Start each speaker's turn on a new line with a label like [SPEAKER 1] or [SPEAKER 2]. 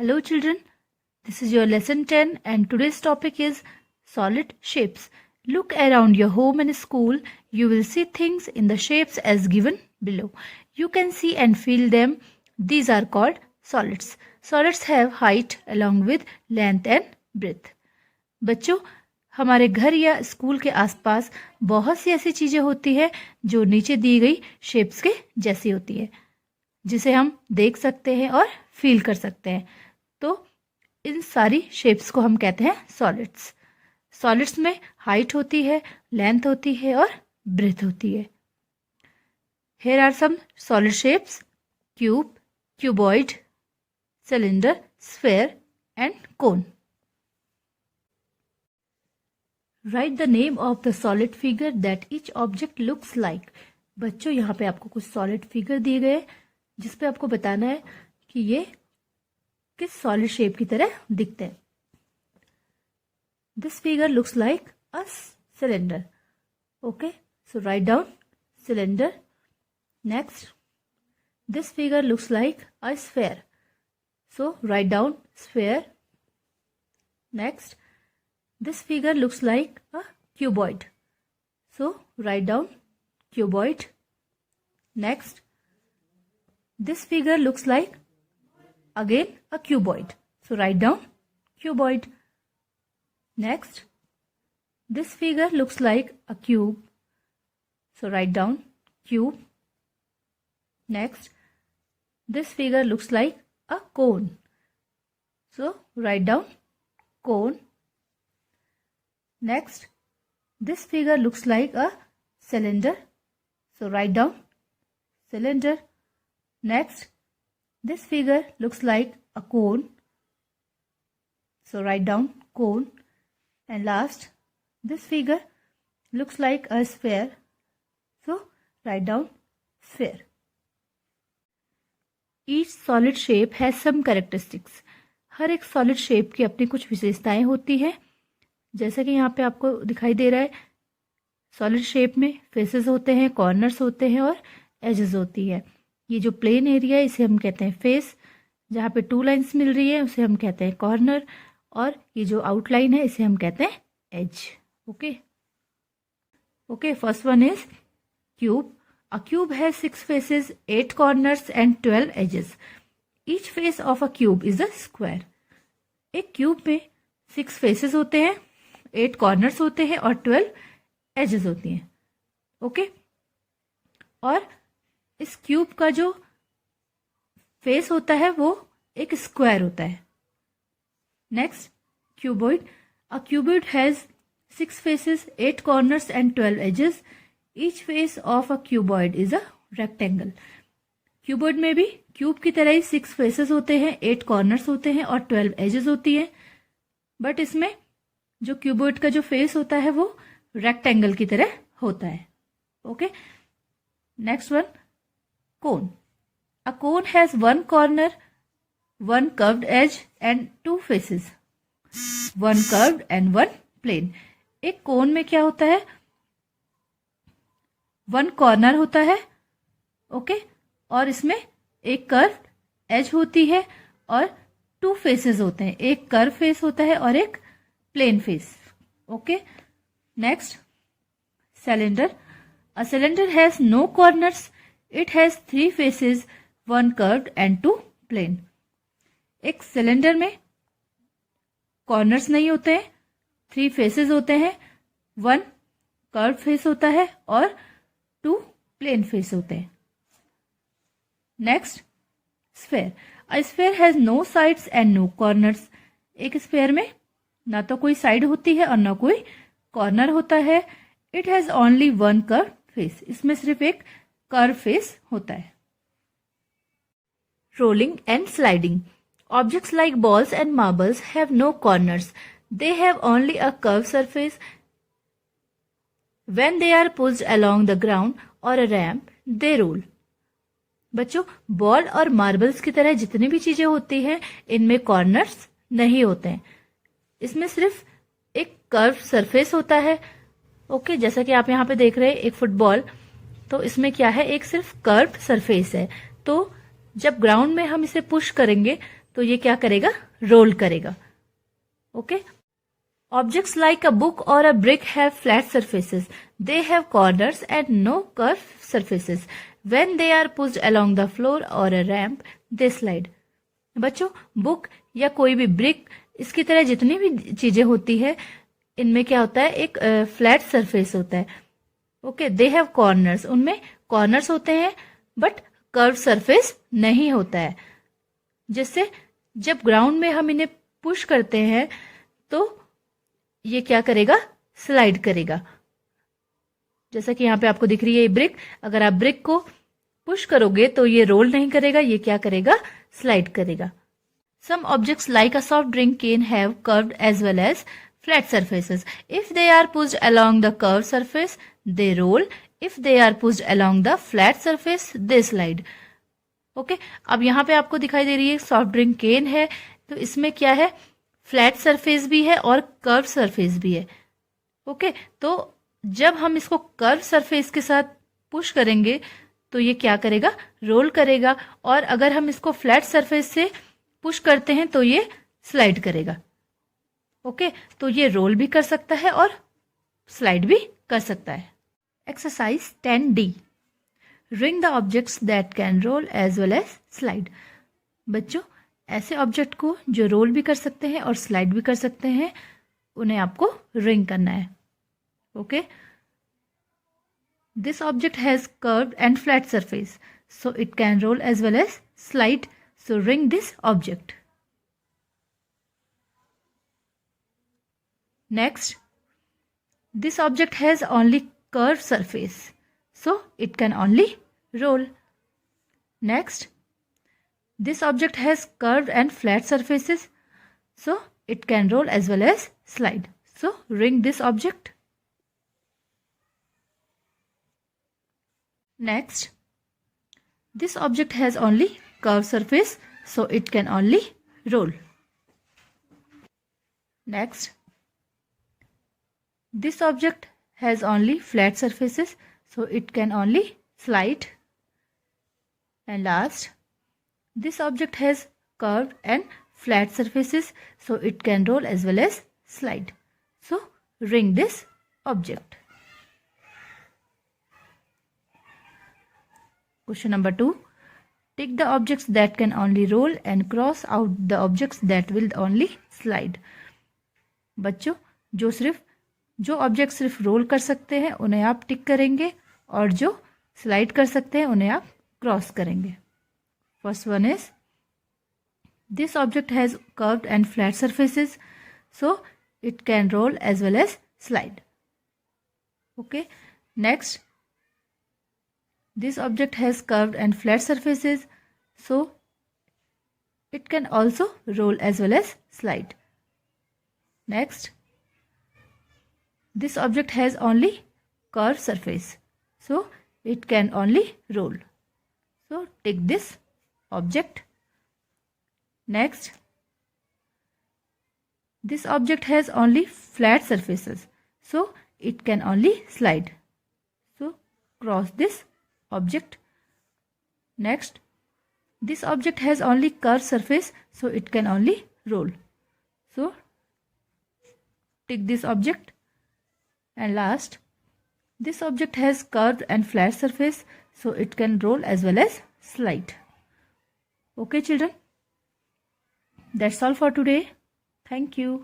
[SPEAKER 1] Hello children, this is your lesson 10 and today's topic is solid shapes. Look around your home and school. You will see things in the shapes as given below. You can see and feel them. These are called solids. Solids have height along with length and breadth. बच्चों, हमारे घर या school के आसपास बहुत सी ऐसी चीजें होती है जो नीचे दी गई शेप्स के जैसी होती है, जिसे हम देख सकते हैं और फील कर सकते हैं. तो इन सारी शेप्स को हम कहते हैं सॉलिड्स. सॉलिड्स में हाइट होती है, लेंथ होती है और ब्रेथ होती है. Here are some solid shapes: cube, cuboid, cylinder, sphere and cone. Write the name of the solid figure that each object looks like. बच्चों, यहाँ पे आपको कुछ सॉलिड फिगर दिए गए जिसपे आपको बताना है कि ये किस सॉलिड शेप की तरह दिखते हैं. This figure looks like a cylinder. Okay, so write down cylinder. Next, this figure looks like a sphere. So write down sphere. Next, this figure looks like a cuboid. So write down cuboid. Next, this figure looks like again a cuboid. So write down cuboid. Next, this figure looks like a cube. So write down cube. Next, this figure looks like a cone. So write down cone. Next, this figure looks like a cylinder. So write down cylinder. Next, this figure looks like a cone. So write down cone. And last, this figure looks like a sphere. So write down sphere. Each solid shape has some characteristics. हर एक solid shape की अपनी कुछ विशेषताएं होती है. जैसे कि यहाँ पे आपको दिखाई दे रहा है, सॉलिड शेप में फेसेस होते हैं, कॉर्नर्स होते हैं और एजेस होती है. ये जो प्लेन एरिया है इसे हम कहते हैं फेस. जहाँ पे टू लाइंस मिल रही है उसे हम कहते हैं कॉर्नर. और ये जो आउटलाइन है इसे हम कहते हैं edge. Okay, first one is cube. A cube has 6 faces, 8 corners and 12 edges. Each face of a cube is a square. एक क्यूब में 6 फेसेस होते हैं, 8 कॉर्नर्स होते हैं और 12 एजेस होती हैं. ओके, और इस क्यूब का जो फेस होता है वो एक स्क्वायर होता है. Next, cuboid. A cuboid has 6 faces, 8 corners and 12 edges. Each face of a cuboid is a rectangle. Cuboid में भी क्यूब की तरह ही 6 फेसेस होते हैं, 8 कॉर्नर्स होते हैं और 12 एजेस होती हैं. बट इसमें जो क्यूबॉइड का जो फेस होता है वो रेक्टेंगल की तरह होता है. Okay, next one, cone. A cone has 1 corner, 1 curved edge and 2 faces. 1 curved and 1 plane. एक कोन में क्या होता है, 1 कॉर्नर होता है. ओके, और इसमें एक कर्व्ड एज होती है और 2 फेसेस होते हैं. एक कर्व फेस होता है और एक plane face. Okay, next, cylinder. A cylinder has no corners. It has 3 faces, 1 curved and 2 plane. एक सिलेंडर में कॉर्नर्स नहीं होते हैं, 3 फेसेस होते हैं, 1 कर्व फेस होता है और 2 प्लेन फेस होते हैं. Next, sphere. A sphere has no sides and no corners. एक स्फेयर में ना तो कोई साइड होती है और ना कोई कॉर्नर होता है. It has only one curved face. इसमें सिर्फ एक कर्व फेस होता है. Rolling and sliding. Objects like balls and marbles have no corners. They have only a curved surface. When they are pushed along the ground or a ramp, they roll. बच्चों, ball और marbles की तरह जितनी भी चीजें होती हैं इनमें कॉर्नर्स नहीं होते हैं. इसमें सिर्फ एक कर्व सरफेस होता है. ओके, जैसा कि आप यहाँ पे देख रहे हैं एक फुटबॉल, तो इसमें क्या है, एक सिर्फ कर्व सरफेस है. तो जब ग्राउंड में हम इसे पुश करेंगे तो ये क्या करेगा, रोल करेगा। Okay, objects like a book or a brick have flat surfaces. They have corners and no curved surfaces. When they are pushed along the floor or a ramp, they slide. बच्चों, book या कोई भी brick, इसकी तरह जितनी भी चीजें होती है, इनमें क्या होता है, एक फ्लैट सरफेस होता है। ओके, दे हैव कॉर्नर्स, उनमें कॉर्नर्स होते हैं बट कर्व सरफेस नहीं होता है, जिससे जब ग्राउंड में हम इन्हें पुश करते हैं तो ये क्या करेगा, स्लाइड करेगा। जैसा कि यहाँ पे आपको दिख रही है ये ब्रिक, अगर आप ब्रिक को पुश करोगे तो ये रोल नहीं करेगा, ये क्या करेगा, स्लाइड करेगा। Some objects like a soft drink can have curved as well as flat surfaces. If they are pushed along the curved surface, they roll. If they are pushed along the flat surface, they slide. Okay, अब यहाँ पे आपको दिखाई दे रही है soft drink केन है, तो इसमें क्या है, फ्लैट सरफेस भी है और कर्व सरफेस भी है। ओके, तो जब हम इसको कर्व सरफेस के साथ पुश करेंगे तो ये क्या करेगा, रोल करेगा, और अगर हम इसको फ्लैट सरफेस से पुश करते हैं तो ये स्लाइड करेगा। ओके, तो ये रोल भी कर सकता है और स्लाइड भी कर सकता है। Exercise 10D, ring the objects that can roll as well as slide. बच्चों, ऐसे ऑब्जेक्ट को जो रोल भी कर सकते हैं और स्लाइड भी कर सकते हैं, उन्हें आपको रिंग करना है। Okay, this object has curved and flat surface, so it can roll as well as slide, so ring this object. Next, this object has only curved surface, so it can only roll. Next, this object has curved and flat surfaces, so it can roll as well as slide. So ring this object. Next, this object has only curved surface, so it can only roll. Next, this object has only flat surfaces, so it can only slide. And last, this object has curved and flat surfaces, so it can roll as well as slide. So ring this object. Question number 2. Tick the objects that can only roll and cross out the objects that will only slide. बच्चों, जो object सिर्फ role कर सकते हैं उन्हें आप टिक करेंगे, और जो स्लाइड कर सकते हैं उन्हें आप क्रॉस करेंगे। First one is, this object has curved and flat surfaces, so it can roll as well as slide. Okay, next, this object has curved and flat surfaces, so it can also roll as well as slide. Next, this object has only curved surface, so it can only roll. So take this object. Next, this object has only flat surfaces, so it can only slide. So cross this object. Next, this object has only curved surface, so it can only roll. So take this object. And last, this object has curved and flat surface, so it can roll as well as slide. Okay children, that's all for today. Thank you.